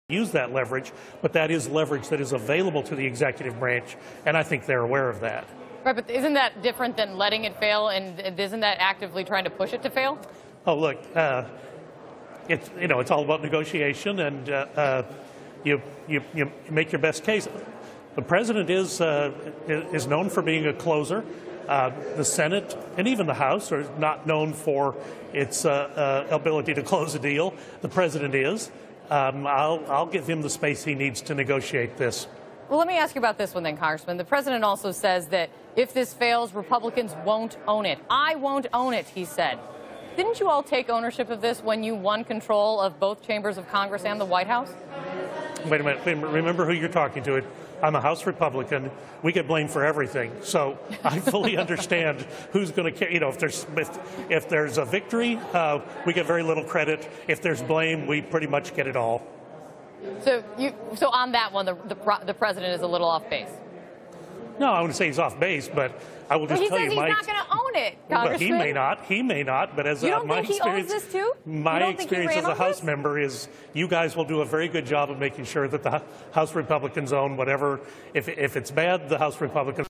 use that leverage, but that is leverage that is available to the executive branch, and I think they're aware of that. Right, but isn't that different than letting it fail, and isn't that actively trying to push it to fail? Oh, look, it's all about negotiation, and you make your best case. The president is known for being a closer. The Senate and even the House are not known for its ability to close a deal. The president is. I'll give him the space he needs to negotiate this. Well, let me ask you about this one then, Congressman. The president also says that if this fails, Republicans won't own it. I won't own it, he said. Didn't you all take ownership of this when you won control of both chambers of Congress and the White House? Wait a minute. Remember who you're talking to. I'm a House Republican. We get blamed for everything. So I fully understand who's going to, if there's a victory, we get very little credit. If there's blame, we pretty much get it all. So on that one, the president is a little off base. No, I wouldn't say he's off base, but I will just tell you, he's not going to own it, Congressman. He may not. He may not. But as my experience, this too? My experience as a House member is, you guys will do a very good job of making sure that the House Republicans own whatever. If it's bad, the House Republicans.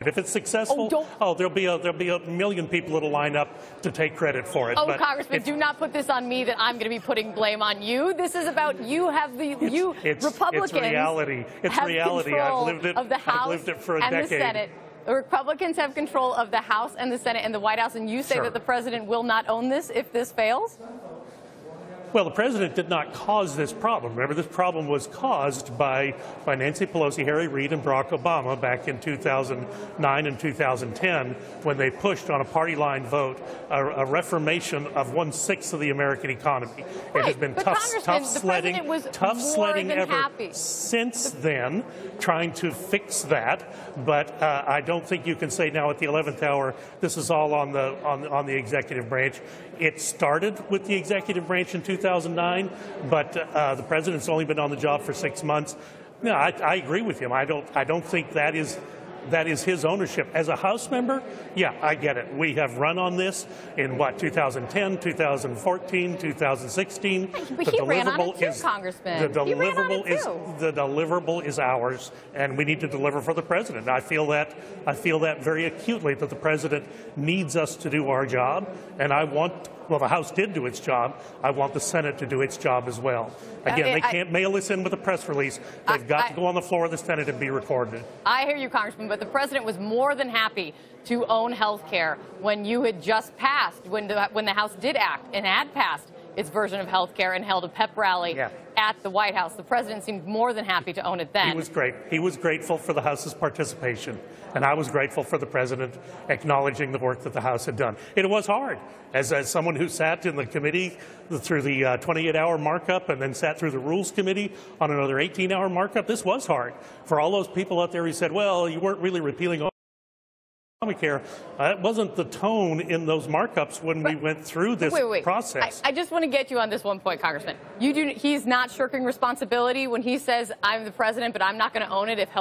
If it's successful, there'll be a million people that'll line up to take credit for it. But Congressman, do not put this on me that I'm going to be putting blame on you. This is about you have Republicans. It's reality. It's reality. I've lived it. I've lived it for a decade. The Senate. The Republicans have control of the House and the Senate and the White House, and you say that the president will not own this if this fails? Well, the president did not cause this problem. Remember, this problem was caused by Nancy Pelosi, Harry Reid, and Barack Obama back in 2009 and 2010 when they pushed on a party line vote a reformation of 1/6 of the American economy. It has been tough sledding ever since then, trying to fix that. But I don't think you can say now at the 11th hour this is all on the executive branch. It started with the executive branch in 2009, but the president's only been on the job for 6 months. No, I agree with him. I don't think that is his ownership. As a House member, yeah, I get it. We have run on this in 2010, 2014, 2016. But he ran on it too, Congressman. The deliverable is ours, and we need to deliver for the president. I feel that very acutely, that the president needs us to do our job, and well, the House did do its job. I want the Senate to do its job as well. Again, they can't mail this in with a press release. They've got to go on the floor of the Senate and be recorded. I hear you, Congressman, but the president was more than happy to own health care when you had just passed, when the House did act and had passed its version of health care and held a pep rally at the White House. The president seemed more than happy to own it then. He was great. He was grateful for the House's participation, and I was grateful for the president acknowledging the work that the House had done. It was hard. As someone who sat in the committee through the 28-hour markup and then sat through the Rules Committee on another 18-hour markup, this was hard. For all those people out there who said, well, you weren't really repealing Obamacare, it wasn't the tone in those markups when we went through this process. I just want to get you on this one point, Congressman. He's not shirking responsibility when he says, I'm the president, but I'm not going to own it if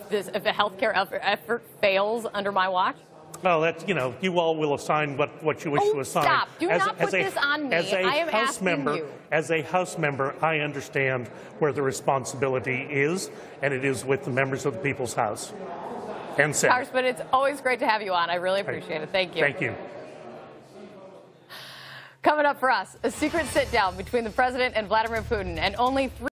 the health care effort fails under my watch? Well, that's, you all will assign what you wish to assign. Stop. Do not put this on me. I am asking you. As a House member, I understand where the responsibility is, and it is with the members of the People's House and Senate. Congressman, it's always great to have you on. I really appreciate it. Thank you. Thank you. Coming up for us, a secret sit-down between the president and Vladimir Putin, and only 3